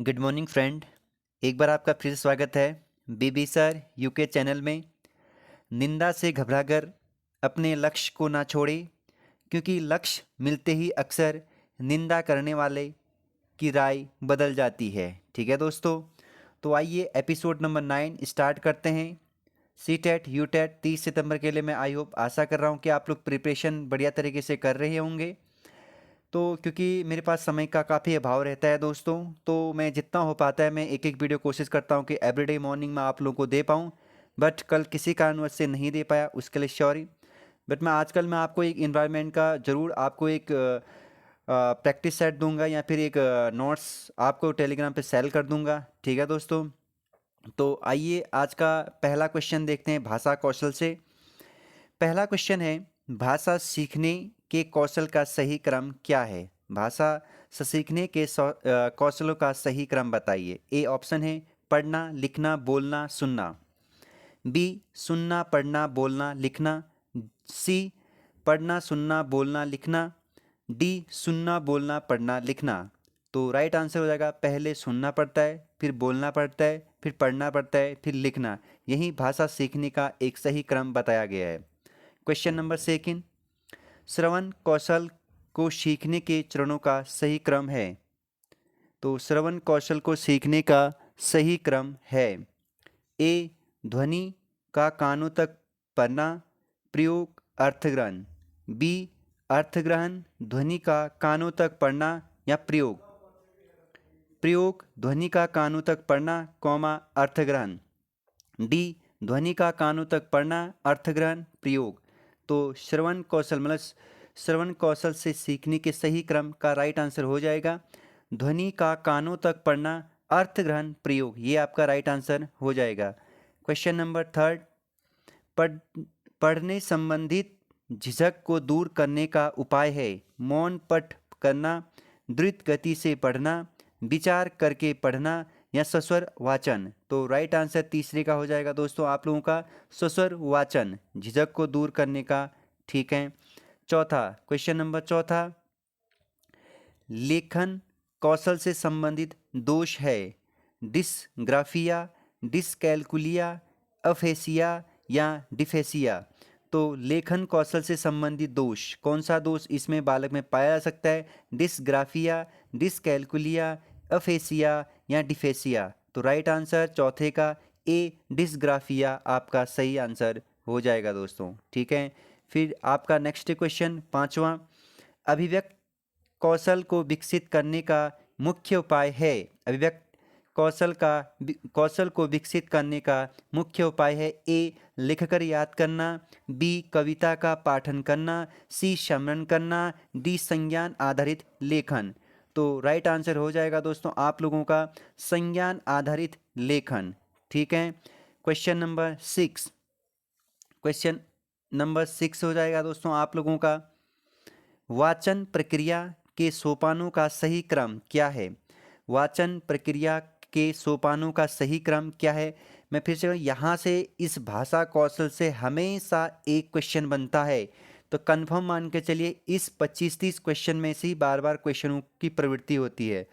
Good morning friend. एक बार आपका फिर से स्वागत है बीबी सर यूके चैनल में। निंदा से घबराकर अपने लक्ष्य को ना छोड़े, क्योंकि लक्ष्य मिलते ही अक्सर निंदा करने वाले की राय बदल जाती है। ठीक है दोस्तों, तो आइए एपिसोड नंबर 9 स्टार्ट करते हैं। सी टेट यू टेट 30 सितंबर के लिए मैं आई होप आशा कर रहा हूँ कि आप लोग प्रिपरेशन बढ़िया तरीके से कर रहे होंगे। तो क्योंकि मेरे पास समय का काफ़ी अभाव रहता है दोस्तों, तो मैं जितना हो पाता है मैं एक एक वीडियो कोशिश करता हूँ कि एवरीडे मॉर्निंग में आप लोगों को दे पाऊँ। बट कल किसी कारणवश से नहीं दे पाया, उसके लिए सॉरी। बट मैं आजकल मैं आपको एक इन्वायरमेंट का ज़रूर आपको एक प्रैक्टिस सेट दूंगा या फिर एक नोट्स आपको टेलीग्राम पे सेल कर दूंगा। ठीक है दोस्तों, तो आइए आज का पहला क्वेश्चन देखते हैं भाषा कौशल से। पहला क्वेश्चन है, भाषा सीखने के कौशल का सही क्रम क्या है? भाषा सीखने के कौशलों का सही क्रम बताइए। ए ऑप्शन है पढ़ना लिखना बोलना सुनना, बी सुनना पढ़ना बोलना लिखना, सी पढ़ना सुनना बोलना लिखना, डी सुनना बोलना पढ़ना लिखना। तो राइट आंसर हो जाएगा पहले सुनना पड़ता है, फिर बोलना पड़ता है, फिर पढ़ना पड़ता है, फिर लिखना। यही भाषा सीखने का एक सही क्रम बताया गया है। क्वेश्चन नंबर सेकंड, श्रवण कौशल को सीखने के चरणों का सही क्रम है। तो श्रवण कौशल को सीखने का सही क्रम है, ए ध्वनि का कानों तक पढ़ना, प्रयोग अर्थग्रहण, बी अर्थग्रहण ध्वनि का कानों तक पढ़ना या प्रयोग, प्रयोग ध्वनि का कानों तक पढ़ना कौमा अर्थग्रहण, डी ध्वनि का कानों तक पढ़ना अर्थग्रहण प्रयोग। तो श्रवण कौशल मतलब श्रवण कौशल से सीखने के सही क्रम का राइट आंसर हो जाएगा ध्वनि का कानों तक पढ़ना अर्थग्रहण प्रयोग। ये आपका राइट आंसर हो जाएगा। क्वेश्चन नंबर थर्ड, पढ़ पढ़ने संबंधित झिझक को दूर करने का उपाय है। मौन पठ करना, द्रुत गति से पढ़ना, विचार करके पढ़ना या सस्वर वाचन। तो राइट आंसर तीसरे का हो जाएगा दोस्तों आप लोगों का सस्वर वाचन, झिझक को दूर करने का। ठीक है, चौथा क्वेश्चन नंबर चौथा, लेखन कौशल से संबंधित दोष है। डिसग्राफिया, डिसकैलकुलिया, अफेसिया या डिफेसिया। तो लेखन कौशल से संबंधित दोष, कौन सा दोष इसमें बालक में पाया जा सकता है? डिसग्राफिया, डिसकैलकुलिया, अफेसिया या डिफेसिया। तो राइट आंसर चौथे का ए डिसग्राफिया आपका सही आंसर हो जाएगा दोस्तों। ठीक है, फिर आपका नेक्स्ट क्वेश्चन पांचवा, अभिव्यक्त कौशल को विकसित करने का मुख्य उपाय है। अभिव्यक्त कौशल को विकसित करने का मुख्य उपाय है, ए लिखकर याद करना, बी कविता का पाठन करना, सी स्मरण करना, डी संज्ञान आधारित लेखन। तो राइट आंसर हो जाएगा दोस्तों आप लोगों का संज्ञान आधारित लेखन। ठीक है, question number six, question number six हो जाएगा दोस्तों आप लोगों का, वाचन प्रक्रिया के सोपानों का सही क्रम क्या है? वाचन प्रक्रिया के सोपानों का सही क्रम क्या है? मैं फिर से यहाँ से इस भाषा कौशल से हमेशा एक क्वेश्चन बनता है, तो कंफर्म मान के चलिए इस 25-30 क्वेश्चन में से ही बार बार क्वेश्चनों की प्रवृत्ति होती है।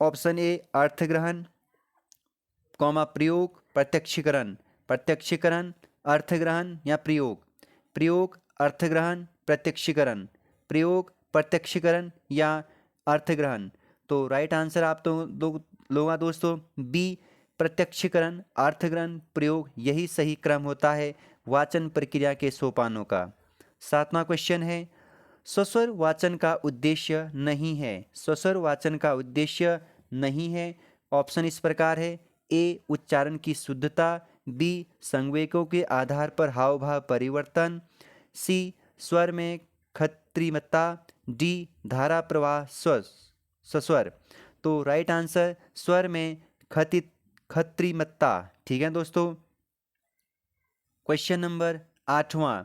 ऑप्शन ए अर्थग्रहण कौमा प्रयोग प्रत्यक्षीकरण, प्रत्यक्षीकरण अर्थग्रहण या प्रयोग, प्रयोग अर्थग्रहण प्रत्यक्षीकरण, प्रयोग प्रत्यक्षीकरण या अर्थग्रहण। तो राइट आंसर आप तो लोगा दोस्तों बी प्रत्यक्षीकरण अर्थग्रहण प्रयोग, यही सही क्रम होता है वाचन प्रक्रिया के सोपानों का। सातवां क्वेश्चन है, सस्वर वाचन का उद्देश्य नहीं है। सस्वर वाचन का उद्देश्य नहीं है। ऑप्शन इस प्रकार है, ए उच्चारण की शुद्धता, बी संवेगों के आधार पर हाव भाव परिवर्तन, सी स्वर में खत्रिमता, डी धारा प्रवाह सस्वर। तो राइट आंसर स्वर में खत्रिमत्ता। ठीक है दोस्तों, क्वेश्चन नंबर आठवां,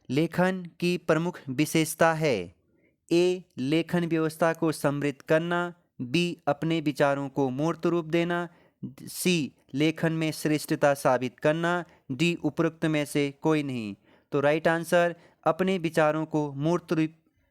लेखन की प्रमुख विशेषता है। ए लेखन व्यवस्था को समृद्ध करना, बी अपने विचारों को मूर्त रूप देना, सी लेखन में श्रेष्ठता साबित करना, डी उपरोक्त में से कोई नहीं। तो राइट आंसर अपने विचारों को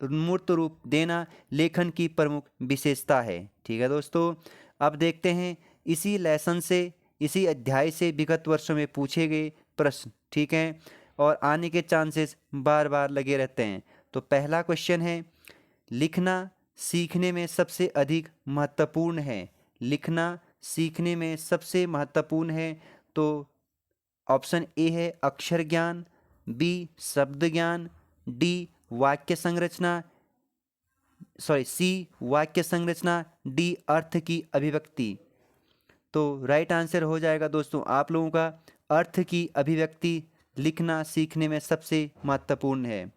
मूर्त रूप देना लेखन की प्रमुख विशेषता है। ठीक है दोस्तों, अब देखते हैं इसी लेसन से, इसी अध्याय से विगत वर्षों में पूछे गए प्रश्न। ठीक है, और आने के चांसेस बार बार लगे रहते हैं। तो पहला क्वेश्चन है, लिखना सीखने में सबसे अधिक महत्वपूर्ण है। लिखना सीखने में सबसे महत्वपूर्ण है। तो ऑप्शन ए है अक्षर ज्ञान, बी शब्द ज्ञान, डी वाक्य संरचना, सी वाक्य संरचना, डी अर्थ की अभिव्यक्ति। तो राइट आंसर हो जाएगा दोस्तों आप लोगों का अर्थ की अभिव्यक्ति लिखना सीखने में सबसे महत्वपूर्ण है।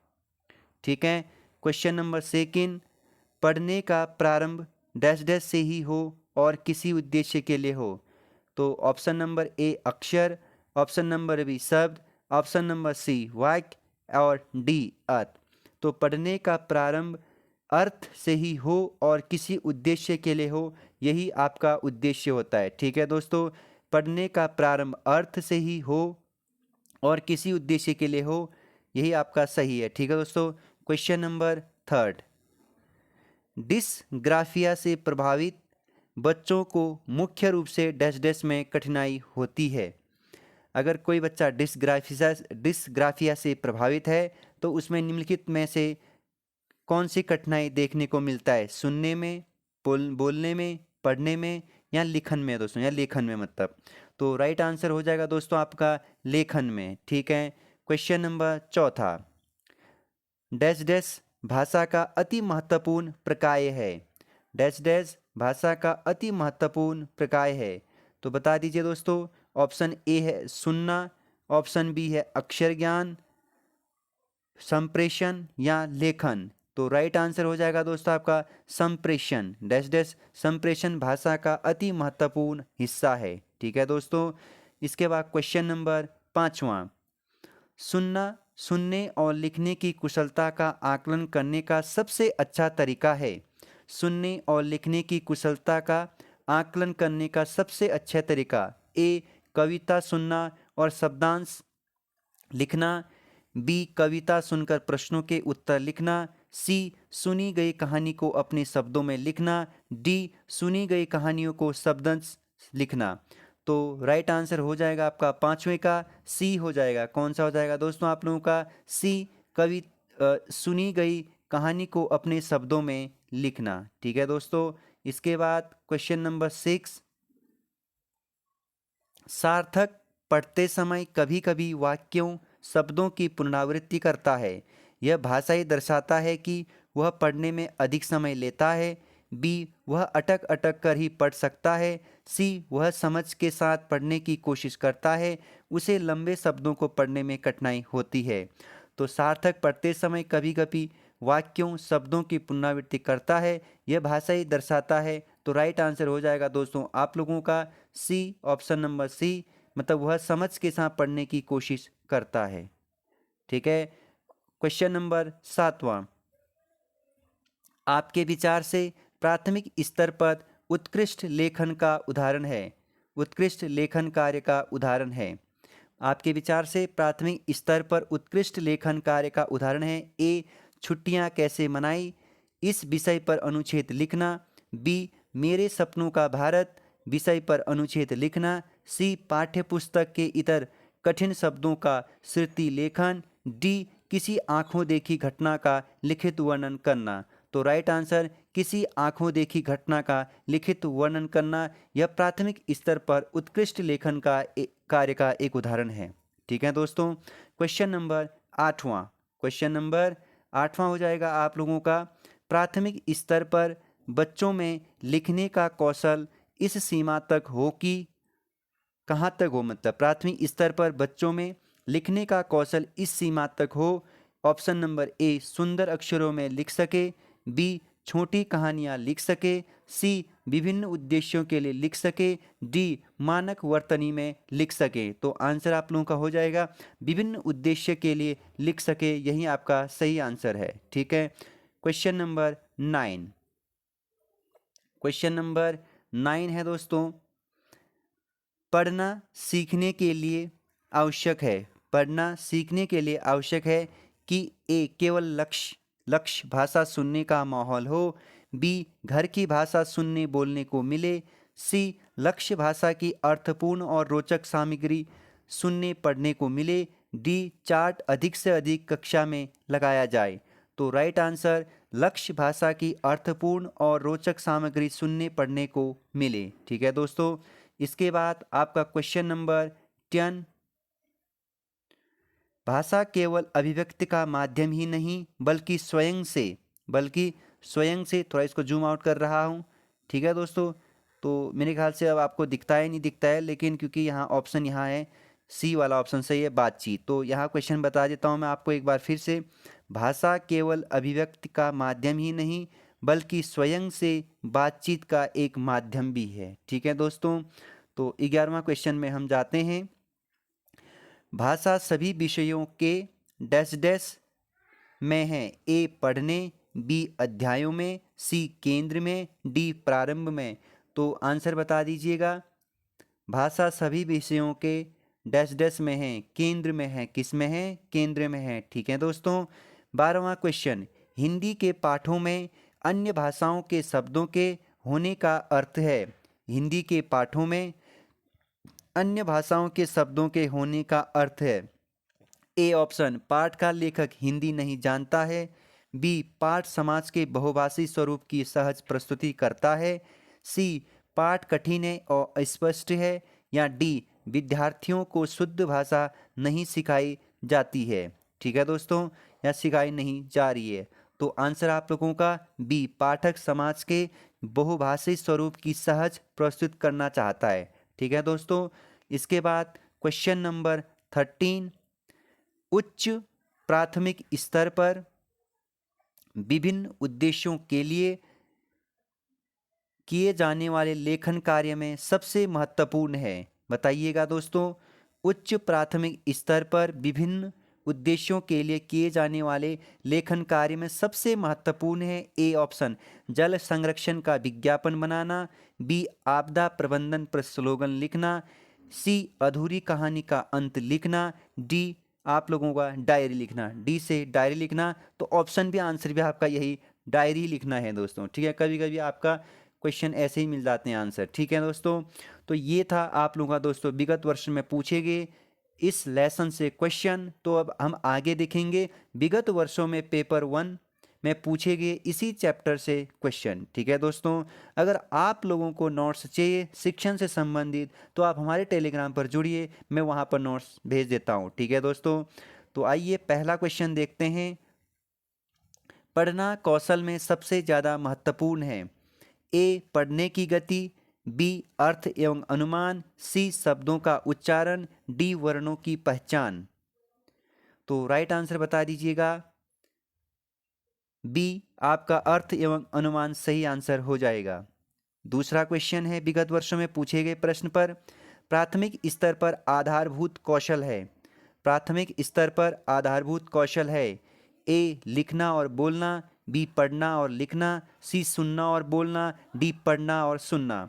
ठीक है, क्वेश्चन नंबर सेकंड, पढ़ने का प्रारंभ डैश डैश से ही हो और किसी उद्देश्य के लिए हो। तो ऑप्शन नंबर ए अक्षर, ऑप्शन नंबर बी शब्द, ऑप्शन नंबर सी वाक्य और डी अर्थ। तो पढ़ने का प्रारंभ अर्थ से ही हो और किसी उद्देश्य के लिए हो, यही आपका उद्देश्य होता है। ठीक है दोस्तों, पढ़ने का प्रारंभ अर्थ से ही हो और किसी उद्देश्य के लिए हो, यही आपका सही है। ठीक है दोस्तों, क्वेश्चन नंबर थर्ड, डिसग्राफिया से प्रभावित बच्चों को मुख्य रूप से डैश डैश में कठिनाई होती है। अगर कोई बच्चा डिसग्राफिया से प्रभावित है तो उसमें निम्नलिखित में से कौन सी कठिनाई देखने को मिलता है? सुनने में, बोलने में, पढ़ने में या लिखन में दोस्तों, या लेखन में मतलब। तो राइट आंसर हो जाएगा दोस्तों आपका लेखन में। ठीक है, क्वेश्चन नंबर चौथा, डैश डैश भाषा का अति महत्वपूर्ण प्रकाय है। डैश डैश भाषा का अति महत्वपूर्ण प्रकाय है। तो बता दीजिए दोस्तों, ऑप्शन ए है सुनना, ऑप्शन बी है अक्षर ज्ञान, संप्रेषण या लेखन। तो राइट आंसर हो जाएगा दोस्तों आपका संप्रेषण। डैश डैश संप्रेषण भाषा का अति महत्वपूर्ण हिस्सा है। ठीक है दोस्तों, इसके बाद क्वेश्चन नंबर पाँचवा, सुनना सुनने और लिखने की कुशलता का आकलन करने का सबसे अच्छा तरीका है। सुनने और लिखने की कुशलता का आकलन करने का सबसे अच्छा तरीका, ए कविता सुनना और शब्दांश लिखना, बी कविता सुनकर प्रश्नों के उत्तर लिखना, सी सुनी गई कहानी को अपने शब्दों में लिखना, डी सुनी गई कहानियों को शब्दांश लिखना। तो राइट आंसर हो जाएगा आपका पांचवें का सी हो जाएगा। कौन सा हो जाएगा दोस्तों आप लोगों का? सी सुनी गई कहानी को अपने शब्दों में लिखना। ठीक है दोस्तों, इसके बाद क्वेश्चन नंबर 6, सार्थक पढ़ते समय कभी कभी वाक्यों शब्दों की पुनरावृत्ति करता है। यह भाषा ही दर्शाता है कि वह पढ़ने में अधिक समय लेता है, बी वह अटक अटक कर ही पढ़ सकता है, सी वह समझ के साथ पढ़ने की कोशिश करता है, उसे लंबे शब्दों को पढ़ने में कठिनाई होती है। तो सार्थक पढ़ते समय कभी कभी वाक्यों शब्दों की पुनरावृत्ति करता है, यह भाषा ही दर्शाता है। तो राइट आंसर हो जाएगा दोस्तों आप लोगों का सी, ऑप्शन नंबर सी, मतलब वह समझ के साथ पढ़ने की कोशिश करता है। ठीक है, क्वेश्चन नंबर 7वां, आपके विचार से प्राथमिक स्तर पर उत्कृष्ट लेखन का उदाहरण है। उत्कृष्ट लेखन कार्य का उदाहरण है। आपके विचार से प्राथमिक स्तर पर उत्कृष्ट लेखन कार्य का उदाहरण है, ए छुट्टियां कैसे मनाई, इस विषय पर अनुच्छेद लिखना, बी मेरे सपनों का भारत विषय पर अनुच्छेद लिखना, सी पाठ्य पुस्तक के इतर कठिन शब्दों का श्रुति लेखन, डी किसी आंखों देखी घटना का लिखित वर्णन करना। तो राइट आंसर किसी आंखों देखी घटना का लिखित वर्णन करना, यह प्राथमिक स्तर पर उत्कृष्ट लेखन का कार्य का एक उदाहरण है। ठीक है दोस्तों, क्वेश्चन नंबर 8वां, क्वेश्चन नंबर 8वां हो जाएगा आप लोगों का, प्राथमिक स्तर पर बच्चों में लिखने का कौशल इस सीमा तक हो कि, कहाँ तक हो, मतलब प्राथमिक स्तर पर बच्चों में लिखने का कौशल इस सीमा तक हो। ऑप्शन नंबर ए सुंदर अक्षरों में लिख सके, बी छोटी कहानियाँ लिख सके, सी विभिन्न उद्देश्यों के लिए लिख सके, डी मानक वर्तनी में लिख सके। तो आंसर आप लोगों का हो जाएगा विभिन्न उद्देश्य के लिए लिख सके, यही आपका सही आंसर है। ठीक है, क्वेश्चन नंबर 9, क्वेश्चन नंबर 9 है दोस्तों, पढ़ना सीखने के लिए आवश्यक है। पढ़ना सीखने के लिए आवश्यक है कि ए केवल लक्ष्य लक्ष्य भाषा सुनने का माहौल हो, बी घर की भाषा सुनने बोलने को मिले, सी लक्ष्य भाषा की अर्थपूर्ण और रोचक सामग्री सुनने पढ़ने को मिले, डी चार्ट अधिक से अधिक कक्षा में लगाया जाए। तो राइट आंसर लक्ष्य भाषा की अर्थपूर्ण और रोचक सामग्री सुनने पढ़ने को मिले। ठीक है दोस्तों, इसके बाद आपका क्वेश्चन नंबर 10, भाषा केवल अभिव्यक्ति का माध्यम ही नहीं बल्कि स्वयं से थोड़ा इसको जूम आउट कर रहा हूँ। ठीक है दोस्तों, तो मेरे ख्याल से अब आपको दिखता है नहीं दिखता है, लेकिन क्योंकि यहाँ ऑप्शन यहाँ है सी वाला ऑप्शन सही है, बातचीत। तो यहाँ क्वेश्चन बता देता हूँ मैं आपको एक बार फिर से, भाषा केवल अभिव्यक्ति का माध्यम ही नहीं बल्कि स्वयं से बातचीत का एक माध्यम भी है। ठीक है दोस्तों, तो 11वां क्वेश्चन में हम जाते हैं। भाषा सभी विषयों के डैश डैश में है, ए पढ़ने, बी अध्यायों में, सी केंद्र में, डी प्रारंभ में। तो आंसर बता दीजिएगा। भाषा सभी विषयों के डैश डैश में है, केंद्र में है, किस में है, केंद्र में है। ठीक है दोस्तों, 12वां क्वेश्चन, हिंदी के पाठों में अन्य भाषाओं के शब्दों के होने का अर्थ है। हिंदी के पाठों में अन्य भाषाओं के शब्दों के होने का अर्थ है। ए ऑप्शन, पाठ का लेखक हिंदी नहीं जानता है, बी पाठ समाज के बहुभाषी स्वरूप की सहज प्रस्तुति करता है, सी पाठ कठिन है और अस्पष्ट है, या डी विद्यार्थियों को शुद्ध भाषा नहीं सिखाई जाती है। ठीक है दोस्तों, या सिखाई नहीं जा रही है। तो आंसर आप लोगों का बी पाठक समाज के बहुभाषी स्वरूप की सहज प्रस्तुत करना चाहता है। ठीक है दोस्तों, इसके बाद क्वेश्चन नंबर 13, उच्च प्राथमिक स्तर पर विभिन्न उद्देश्यों के लिए किए जाने वाले लेखन कार्य में सबसे महत्वपूर्ण है। बताइएगा दोस्तों, उच्च प्राथमिक स्तर पर विभिन्न उद्देश्यों के लिए किए जाने वाले लेखन कार्य में सबसे महत्वपूर्ण है। ए ऑप्शन, जल संरक्षण का विज्ञापन बनाना, बी आपदा प्रबंधन पर स्लोगन लिखना, सी अधूरी कहानी का अंत लिखना, डी आप लोगों का डायरी लिखना। डी से डायरी लिखना, तो ऑप्शन भी आंसर भी आपका यही डायरी लिखना है दोस्तों। ठीक है, कभी कभी आपका क्वेश्चन ऐसे ही मिल जाते हैं आंसर। ठीक है दोस्तों, तो ये था आप लोगों का दोस्तों विगत वर्ष में पूछे गए इस लेसन से क्वेश्चन। तो अब हम आगे देखेंगे विगत वर्षों में पेपर 1 में पूछे गए इसी चैप्टर से क्वेश्चन। ठीक है दोस्तों, अगर आप लोगों को नोट्स चाहिए शिक्षण से संबंधित तो आप हमारे टेलीग्राम पर जुड़िए, मैं वहाँ पर नोट्स भेज देता हूँ। ठीक है दोस्तों, तो आइए पहला क्वेश्चन देखते हैं। पढ़ना कौशल में सबसे ज़्यादा महत्वपूर्ण है। ए पढ़ने की गति, बी अर्थ एवं अनुमान, सी शब्दों का उच्चारण, डी वर्णों की पहचान। तो राइट आंसर बता दीजिएगा। बी आपका अर्थ एवं अनुमान सही आंसर हो जाएगा। दूसरा क्वेश्चन है विगत वर्षों में पूछे गए प्रश्न पर, प्राथमिक स्तर पर आधारभूत कौशल है। प्राथमिक स्तर पर आधारभूत कौशल है। ए लिखना और बोलना, बी पढ़ना और लिखना, सी सुनना और बोलना, डी पढ़ना और सुनना।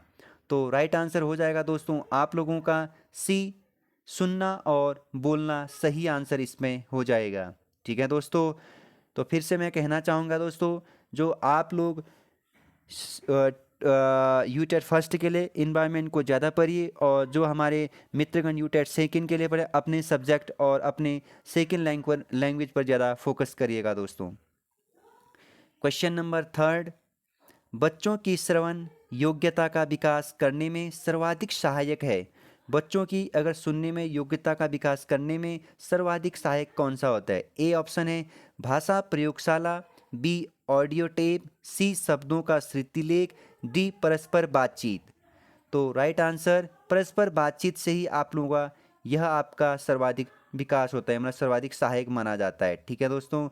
तो राइट आंसर हो जाएगा दोस्तों आप लोगों का सी सुनना और बोलना सही आंसर इसमें हो जाएगा। ठीक है दोस्तों, तो फिर से मैं कहना चाहूँगा दोस्तों, जो आप लोग यूटेट फर्स्ट के लिए इन्वायरमेंट को ज़्यादा पढ़िए, और जो हमारे मित्रगण यूटेट सेकंड के लिए पढ़े अपने सब्जेक्ट और अपने सेकंड लैंग्वेज पर ज़्यादा फोकस करिएगा दोस्तों। क्वेश्चन नंबर 3, बच्चों की श्रवण योग्यता का विकास करने में सर्वाधिक सहायक है। बच्चों की अगर सुनने में योग्यता का विकास करने में सर्वाधिक सहायक कौन सा होता है। ए ऑप्शन है भाषा प्रयोगशाला, बी ऑडियो टेप, सी शब्दों का श्रुतिलेख, डी परस्पर बातचीत। तो राइट आंसर परस्पर बातचीत से ही आप लोगों का यह आपका सर्वाधिक विकास होता है, मतलब सर्वाधिक सहायक माना जाता है। ठीक है दोस्तों,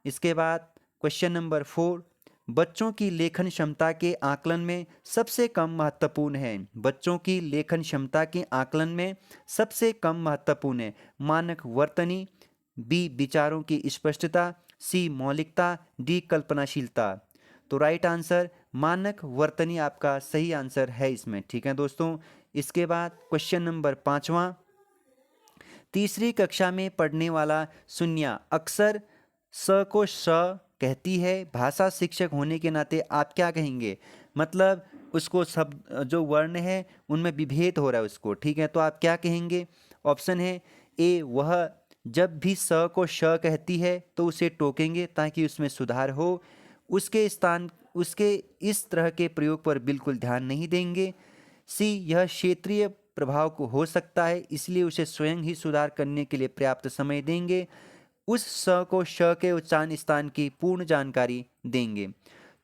इसके बाद क्वेश्चन नंबर 4, बच्चों की लेखन क्षमता के आकलन में सबसे कम महत्वपूर्ण है। बच्चों की लेखन क्षमता के आकलन में सबसे कम महत्वपूर्ण है। मानक वर्तनी, बी विचारों की स्पष्टता, सी मौलिकता, डी कल्पनाशीलता। तो राइट आंसर मानक वर्तनी आपका सही आंसर है इसमें। ठीक है दोस्तों, इसके बाद क्वेश्चन नंबर 5वां, तीसरी कक्षा में पढ़ने वाला सुन्या अक्सर स को श, कहती है, भाषा शिक्षक होने के नाते आप क्या कहेंगे? मतलब उसको शब्द जो वर्ण है उनमें विभेद हो रहा है उसको, ठीक है, तो आप क्या कहेंगे? ऑप्शन है ए, वह जब भी स को श कहती है तो उसे टोकेंगे ताकि उसमें सुधार हो, उसके इस तरह के प्रयोग पर बिल्कुल ध्यान नहीं देंगे। सी, यह क्षेत्रीय प्रभाव को हो सकता है इसलिए उसे स्वयं ही सुधार करने के लिए पर्याप्त समय देंगे, उस स को श के उच्चारण स्थान की पूर्ण जानकारी देंगे।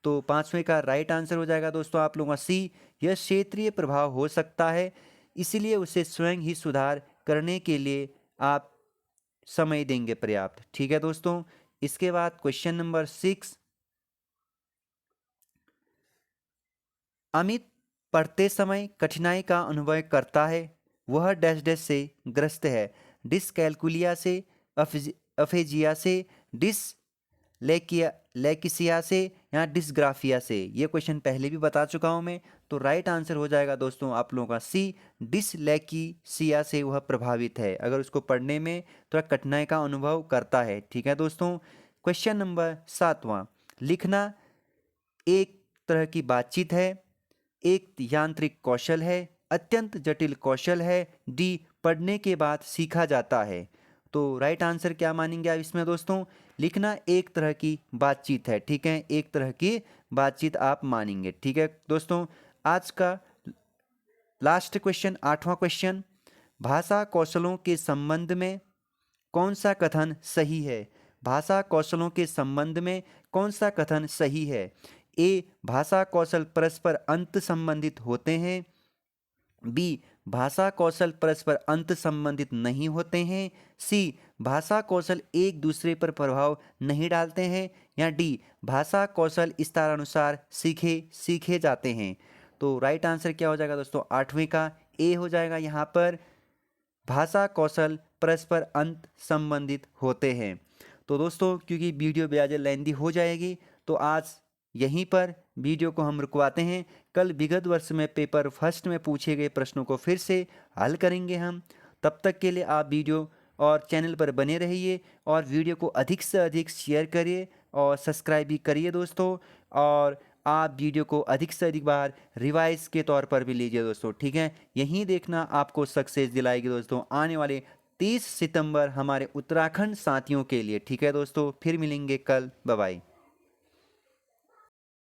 तो पांचवें का राइट आंसर हो जाएगा दोस्तों आप लोगों का सी, यह क्षेत्रीय प्रभाव हो सकता है इसलिए उसे स्वयं ही सुधार करने के लिए आप समय देंगे पर्याप्त। ठीक है दोस्तों, इसके बाद क्वेश्चन नंबर 6, अमित पढ़ते समय कठिनाई का अनुभव करता है, वह डैश डैश से ग्रस्त है, डिसकैलकुलिया से, अफेजिया से, लेकिसिया से या डिसग्राफिया से। ये क्वेश्चन पहले भी बता चुका हूँ मैं, तो राइट आंसर हो जाएगा दोस्तों आप लोगों का सी, डिसलेकिसिया से वह प्रभावित है, अगर उसको पढ़ने में थोड़ा कठिनाई का अनुभव करता है। ठीक है दोस्तों, क्वेश्चन नंबर 7वां, लिखना एक तरह की बातचीत है, एक यांत्रिक कौशल है, अत्यंत जटिल कौशल है, डी, पढ़ने के बाद सीखा जाता है। तो राइट आंसर क्या मानेंगे आप इसमें दोस्तों? लिखना एक तरह की बातचीत है, ठीक है, एक तरह की बातचीत आप मानेंगे। ठीक है दोस्तों, आज का लास्ट क्वेश्चन, 8वां क्वेश्चन, भाषा कौशलों के संबंध में कौन सा कथन सही है? भाषा कौशलों के संबंध में कौन सा कथन सही है? ए, भाषा कौशल परस्पर अंत संबंधित होते हैं, बी, भाषा कौशल परस्पर अंत संबंधित नहीं होते हैं, सी, भाषा कौशल एक दूसरे पर प्रभाव नहीं डालते हैं, या डी, भाषा कौशल स्तरानुसार सीखे जाते हैं। तो राइट आंसर क्या हो जाएगा दोस्तों? 8वें का ए हो जाएगा यहाँ पर, भाषा कौशल परस्पर अंत संबंधित होते हैं। तो दोस्तों क्योंकि वीडियो ब्याज लेंदी हो जाएगी तो आज यहीं पर वीडियो को हम रुकवाते हैं। कल विगत वर्ष में पेपर फर्स्ट में पूछे गए प्रश्नों को फिर से हल करेंगे हम। तब तक के लिए आप वीडियो और चैनल पर बने रहिए और वीडियो को अधिक से अधिक शेयर करिए और सब्सक्राइब भी करिए दोस्तों, और आप वीडियो को अधिक से अधिक बार रिवाइज के तौर पर भी लीजिए दोस्तों। ठीक है, यही देखना आपको सक्सेस दिलाएगी दोस्तों आने वाले 30 सितंबर हमारे उत्तराखंड साथियों के लिए। ठीक है दोस्तों, फिर मिलेंगे कल, बाय बाय।